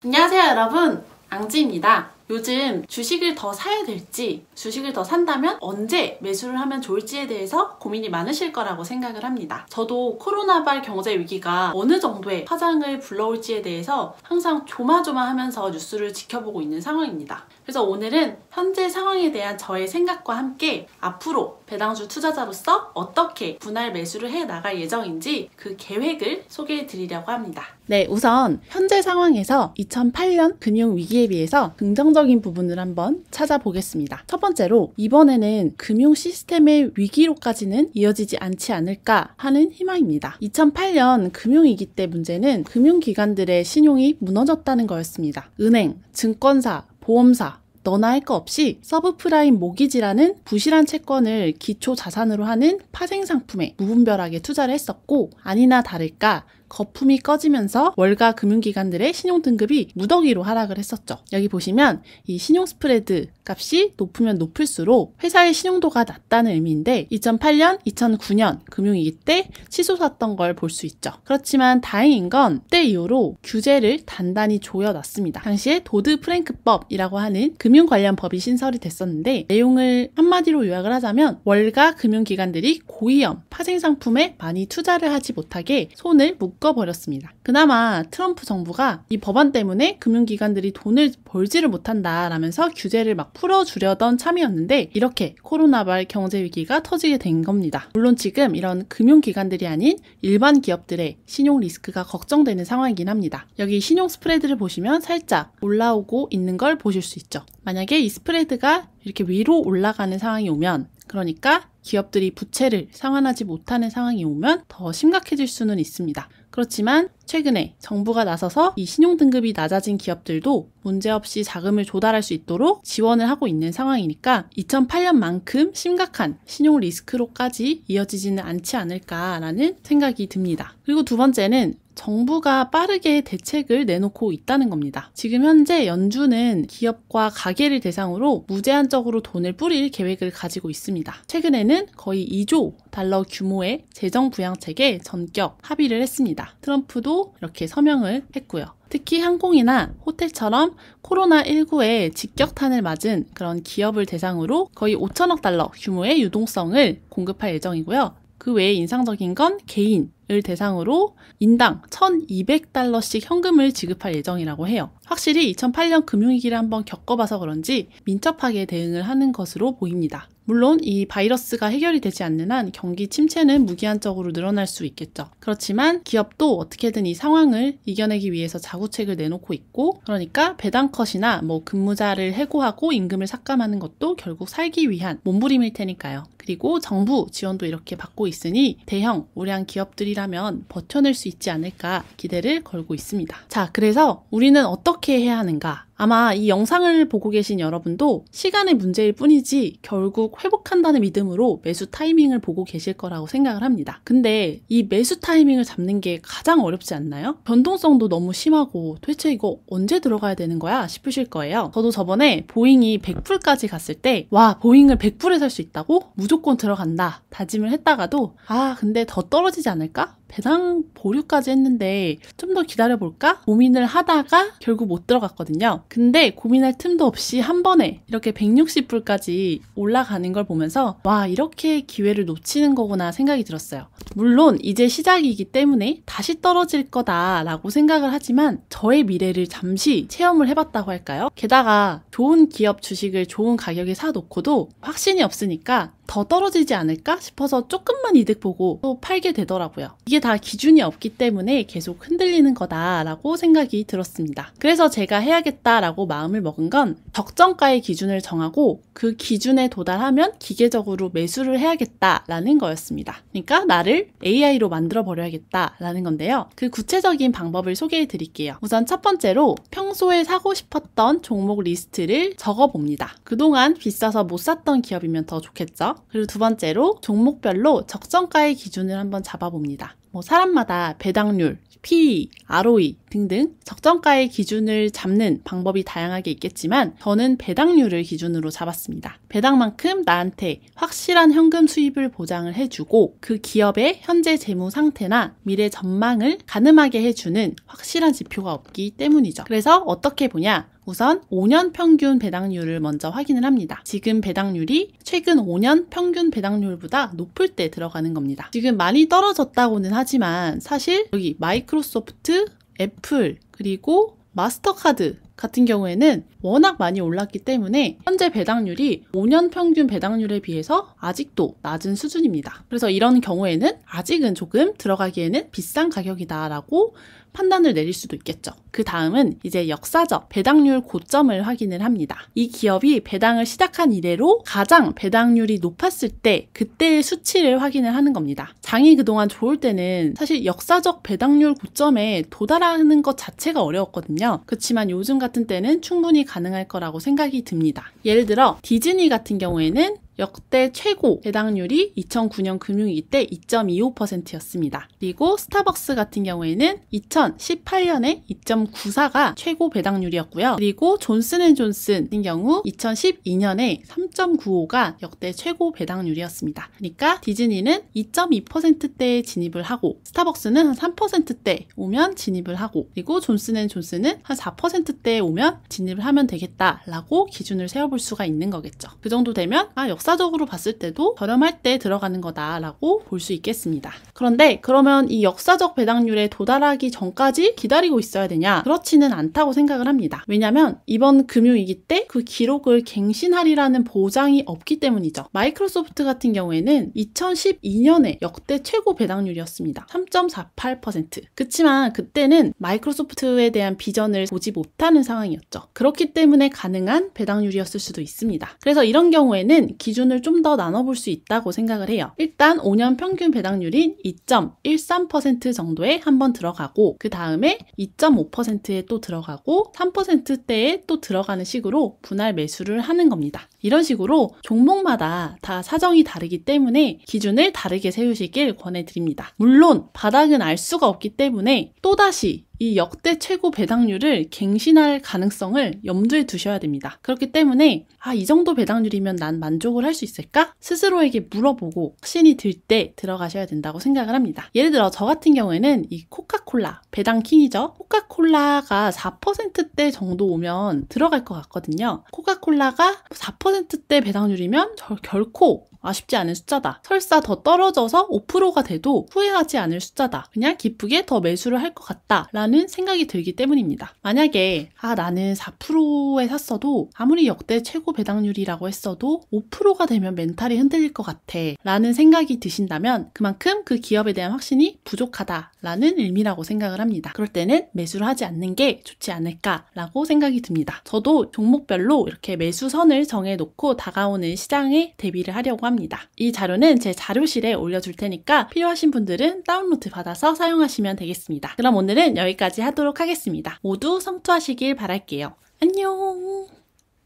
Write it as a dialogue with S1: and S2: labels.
S1: 안녕하세요 여러분, 앙지입니다. 요즘 주식을 더 사야 될지, 주식을 더 산다면 언제 매수를 하면 좋을지에 대해서 고민이 많으실 거라고 생각을 합니다. 저도 코로나발 경제 위기가 어느 정도의 파장을 불러올지에 대해서 항상 조마조마하면서 뉴스를 지켜보고 있는 상황입니다. 그래서 오늘은 현재 상황에 대한 저의 생각과 함께 앞으로 배당주 투자자로서 어떻게 분할 매수를 해 나갈 예정인지 그 계획을 소개해 드리려고 합니다. 네, 우선 현재 상황에서 2008년 금융위기에 비해서 긍정적인 부분을 한번 찾아보겠습니다. 첫 번째로 이번에는 금융 시스템의 위기로까지는 이어지지 않지 않을까 하는 희망입니다. 2008년 금융위기 때 문제는 금융기관들의 신용이 무너졌다는 거였습니다. 은행, 증권사, 보험사 너나 할 거 없이 서브프라임 모기지라는 부실한 채권을 기초 자산으로 하는 파생상품에 무분별하게 투자를 했었고, 아니나 다를까 거품이 꺼지면서 월가 금융기관들의 신용등급이 무더기로 하락을 했었죠. 여기 보시면 이 신용 스프레드 값이 높으면 높을수록 회사의 신용도가 낮다는 의미인데 2008년, 2009년 금융위기 때 치솟았던 걸 볼 수 있죠. 그렇지만 다행인 건 그때 이후로 규제를 단단히 조여놨습니다. 당시에 도드-프랭크법이라고 하는 금융 관련 법이 신설이 됐었는데, 내용을 한마디로 요약을 하자면 월가 금융기관들이 고위험 파생상품에 많이 투자를 하지 못하게 손을 묶어버렸습니다. 그나마 트럼프 정부가 이 법안 때문에 금융기관들이 돈을 벌지를 못한다라면서 규제를 막 풀어주려던 참이었는데, 이렇게 코로나발 경제위기가 터지게 된 겁니다. 물론 지금 이런 금융기관들이 아닌 일반 기업들의 신용 리스크가 걱정되는 상황이긴 합니다. 여기 신용 스프레드를 보시면 살짝 올라오고 있는 걸 보실 수 있죠. 만약에 이 스프레드가 이렇게 위로 올라가는 상황이 오면, 그러니까 기업들이 부채를 상환하지 못하는 상황이 오면 더 심각해질 수는 있습니다. 그렇지만 최근에 정부가 나서서 이 신용등급이 낮아진 기업들도 문제없이 자금을 조달할 수 있도록 지원을 하고 있는 상황이니까 2008년만큼 심각한 신용 리스크로까지 이어지지는 않지 않을까라는 생각이 듭니다. 그리고 두 번째는 정부가 빠르게 대책을 내놓고 있다는 겁니다. 지금 현재 연준은 기업과 가계를 대상으로 무제한적으로 돈을 뿌릴 계획을 가지고 있습니다. 최근에는 거의 2조 달러 규모의 재정 부양책에 전격 합의를 했습니다. 트럼프도 이렇게 서명을 했고요. 특히 항공이나 호텔처럼 코로나19에 직격탄을 맞은 그런 기업을 대상으로 거의 5천억 달러 규모의 유동성을 공급할 예정이고요. 그 외에 인상적인 건 개인을 대상으로 인당 1,200달러씩 현금을 지급할 예정이라고 해요. 확실히 2008년 금융위기를 한번 겪어봐서 그런지 민첩하게 대응을 하는 것으로 보입니다. 물론 이 바이러스가 해결이 되지 않는 한 경기 침체는 무기한적으로 늘어날 수 있겠죠. 그렇지만 기업도 어떻게든 이 상황을 이겨내기 위해서 자구책을 내놓고 있고, 그러니까 배당컷이나 근무자를 해고하고 임금을 삭감하는 것도 결국 살기 위한 몸부림일 테니까요. 그리고 정부 지원도 이렇게 받고 있으니 대형 우량 기업들이라면 버텨낼 수 있지 않을까 기대를 걸고 있습니다. 자, 그래서 우리는 어떻게 해야 하는가? 아마 이 영상을 보고 계신 여러분도 시간의 문제일 뿐이지 결국 회복한다는 믿음으로 매수 타이밍을 보고 계실 거라고 생각을 합니다. 근데 이 매수 타이밍을 잡는 게 가장 어렵지 않나요? 변동성도 너무 심하고 도대체 이거 언제 들어가야 되는 거야 싶으실 거예요. 저도 저번에 보잉이 100불까지 갔을 때 와, 보잉을 100불에 살 수 있다고? 무조건 들어간다 다짐을 했다가도 근데 더 떨어지지 않을까? 배당 보류까지 했는데 좀 더 기다려볼까? 고민을 하다가 결국 못 들어갔거든요. 근데 고민할 틈도 없이 한 번에 이렇게 160불까지 올라가는 걸 보면서 와, 이렇게 기회를 놓치는 거구나 생각이 들었어요. 물론 이제 시작이기 때문에 다시 떨어질 거다라고 생각을 하지만 저의 미래를 잠시 체험을 해봤다고 할까요? 게다가 좋은 기업 주식을 좋은 가격에 사놓고도 확신이 없으니까 더 떨어지지 않을까 싶어서 조금만 이득 보고 또 팔게 되더라고요. 이게 다 기준이 없기 때문에 계속 흔들리는 거다라고 생각이 들었습니다. 그래서 제가 해야겠다라고 마음을 먹은 건 적정가의 기준을 정하고 그 기준에 도달하면 기계적으로 매수를 해야겠다라는 거였습니다. 그러니까 나를 AI로 만들어 버려야겠다라는 건데요. 그 구체적인 방법을 소개해 드릴게요. 우선 첫 번째로 평소에 사고 싶었던 종목 리스트를 적어봅니다. 그동안 비싸서 못 샀던 기업이면 더 좋겠죠? 그리고 두 번째로 종목별로 적정가의 기준을 한번 잡아봅니다. 사람마다 배당률, PE, ROE 등등 적정가의 기준을 잡는 방법이 다양하게 있겠지만 저는 배당률을 기준으로 잡았습니다. 배당만큼 나한테 확실한 현금 수입을 보장을 해주고 그 기업의 현재 재무 상태나 미래 전망을 가늠하게 해주는 확실한 지표가 없기 때문이죠. 그래서 어떻게 보냐? 우선 5년 평균 배당률을 먼저 확인을 합니다. 지금 배당률이 최근 5년 평균 배당률보다 높을 때 들어가는 겁니다. 지금 많이 떨어졌다고는 하지만 사실 여기 마이크로소프트, 애플, 그리고 마스터카드 같은 경우에는 워낙 많이 올랐기 때문에 현재 배당률이 5년 평균 배당률에 비해서 아직도 낮은 수준입니다. 그래서 이런 경우에는 아직은 조금 들어가기에는 비싼 가격이다라고 판단을 내릴 수도 있겠죠. 그 다음은 이제 역사적 배당률 고점을 확인을 합니다. 이 기업이 배당을 시작한 이래로 가장 배당률이 높았을 때 그때의 수치를 확인을 하는 겁니다. 장이 그동안 좋을 때는 사실 역사적 배당률 고점에 도달하는 것 자체가 어려웠거든요. 그렇지만 요즘 같은 때는 충분히 가능할 거라고 생각이 듭니다. 예를 들어 디즈니 같은 경우에는 역대 최고 배당률이 2009년 금융위기 때 2.25%였습니다. 그리고 스타벅스 같은 경우에는 2018년에 2.94가 최고 배당률이었고요. 그리고 존슨앤존슨 같은 경우 2012년에 3.95가 역대 최고 배당률이었습니다. 그러니까 디즈니는 2.2%대에 진입을 하고 스타벅스는 한 3%대 오면 진입을 하고 그리고 존슨앤존슨은 한 4%대에 오면 진입을 하면 되겠다라고 기준을 세워볼 수가 있는 거겠죠. 그 정도 되면 역사적으로 봤을 때도 저렴할 때 들어가는 거다라고 볼 수 있겠습니다. 그런데 그러면 이 역사적 배당률에 도달하기 전까지 기다리고 있어야 되냐? 그렇지는 않다고 생각을 합니다. 왜냐면 이번 금융위기 때 그 기록을 갱신하리라는 보장이 없기 때문이죠. 마이크로소프트 같은 경우에는 2012년에 역대 최고 배당률이었습니다. 3.48%. 그치만 그때는 마이크로소프트에 대한 비전을 보지 못하는 상황이었죠. 그렇기 때문에 가능한 배당률이었을 수도 있습니다. 그래서 이런 경우에는 기준을 좀 더 나눠볼 수 있다고 생각을 해요. 일단 5년 평균 배당률인 2.13% 정도에 한번 들어가고 그 다음에 2.5%에 또 들어가고 3%대에 또 들어가는 식으로 분할 매수를 하는 겁니다. 이런 식으로 종목마다 다 사정이 다르기 때문에 기준을 다르게 세우시길 권해드립니다. 물론 바닥은 알 수가 없기 때문에 또다시 이 역대 최고 배당률을 갱신할 가능성을 염두에 두셔야 됩니다. 그렇기 때문에 이 정도 배당률이면 난 만족을 할 수 있을까? 스스로에게 물어보고 확신이 들 때 들어가셔야 된다고 생각을 합니다. 예를 들어 저 같은 경우에는 이 코카콜라, 배당킹이죠. 코카콜라가 4%대 정도 오면 들어갈 것 같거든요. 코카콜라가 4%대 배당률이면 결코 아쉽지 않은 숫자다. 설사 더 떨어져서 5%가 돼도 후회하지 않을 숫자다. 그냥 기쁘게 더 매수를 할 것 같다 라는 생각이 들기 때문입니다. 만약에 나는 4%에 샀어도 아무리 역대 최고 배당률이라고 했어도 5%가 되면 멘탈이 흔들릴 것 같아 라는 생각이 드신다면 그만큼 그 기업에 대한 확신이 부족하다 라는 의미라고 생각을 합니다. 그럴 때는 매수를 하지 않는 게 좋지 않을까라고 생각이 듭니다. 저도 종목별로 이렇게 매수선을 정해놓고 다가오는 시장에 대비를 하려고 합니다. 이 자료는 제 자료실에 올려줄 테니까 필요하신 분들은 다운로드 받아서 사용하시면 되겠습니다. 그럼 오늘은 여기까지 하도록 하겠습니다. 모두 성투하시길 바랄게요. 안녕!